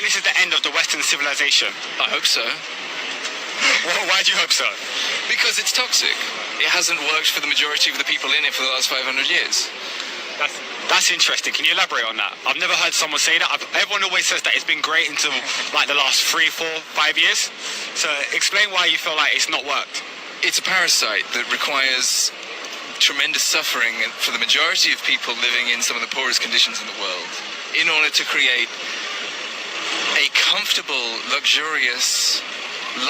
think this is the end of the Western civilization? I hope so. Well, why do you hope so? Because it's toxic. It hasn't worked for the majority of the people in it for the last 500 years. That's interesting. Can you elaborate on that? I've never heard someone say that. Everyone always says that it's been great until like the last 3, 4, 5 years. So explain why you feel like it's not worked. It's a parasite that requires tremendous suffering for the majority of people living in some of the poorest conditions in the world in order to create a comfortable, luxurious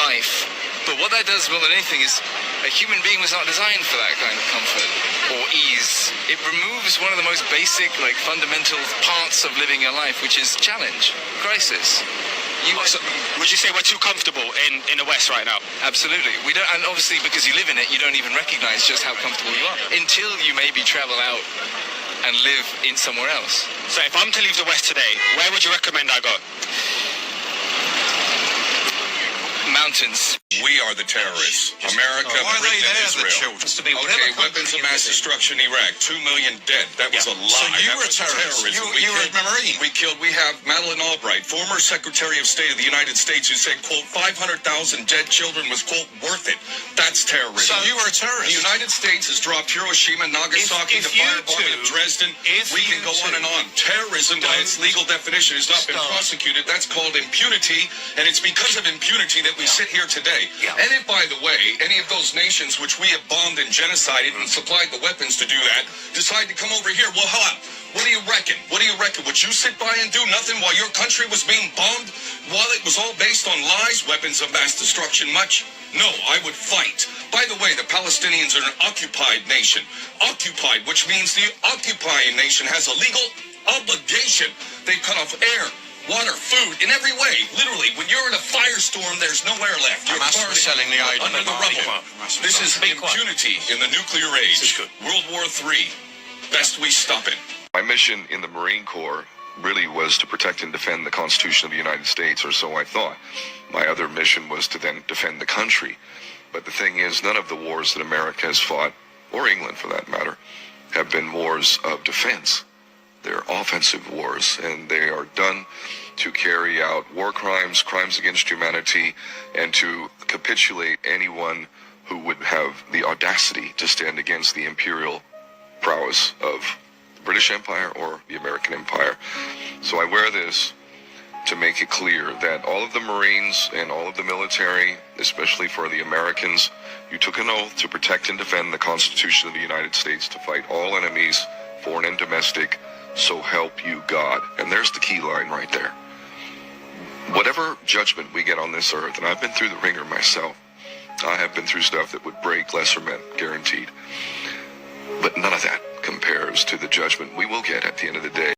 life. But what that does more than anything is a human being was not designed for that kind of comfort or ease. It removes one of the most basic, fundamental parts of living a life, which is challenge, crisis. Would you say we're too comfortable in the West right now? Absolutely. We don't, and obviously because you live in it, you don't even recognize just how comfortable you are until you maybe travel out and live in somewhere else. So if I'm to leave the West today, where would you recommend I go? Mountains. We are the terrorists. America, Britain, and Israel. Okay, weapons of mass destruction, Iraq. 2 million dead. That was a lie. So you were a terrorist. You were a Marine. We have Madeleine Albright, former Secretary of State of the United States, who said, quote, 500,000 dead children was, quote, worth it. That's terrorism. So you were a terrorist. The United States has dropped Hiroshima, Nagasaki, the firebombing of Dresden. We can go on and on. Terrorism, by its legal definition, has not been prosecuted. That's called impunity, and it's because of impunity that we sit here today. And if, by the way, any of those nations which we have bombed and genocided and supplied the weapons to do that decide to come over here, well, hold on. What do you reckon? What do you reckon? Would you sit by and do nothing while your country was being bombed? While it was all based on lies, weapons of mass destruction, much? No, I would fight. By the way, the Palestinians are an occupied nation. Occupied, which means the occupying nation has a legal obligation. They cut off air, water, food, in every way. Literally, when you're in a firestorm, there's nowhere left. You're selling the idea under the rubble. This is impunity in the nuclear age. World War III. Best we stop it. My mission in the Marine Corps really was to protect and defend the Constitution of the United States, or so I thought. My other mission was to then defend the country. But the thing is, none of the wars that America has fought, or England for that matter, have been wars of defense. They're offensive wars, and they are done to carry out war crimes, crimes against humanity, and to capitulate anyone who would have the audacity to stand against the imperial prowess of the British Empire or the American Empire. So I wear this to make it clear that all of the Marines and all of the military, especially for the Americans, you took an oath to protect and defend the Constitution of the United States, to fight all enemies, foreign and domestic. So help you God. And there's the key line right there. Whatever judgment we get on this earth, and I've been through the ringer myself, I have been through stuff that would break lesser men, guaranteed. But none of that compares to the judgment we will get at the end of the day.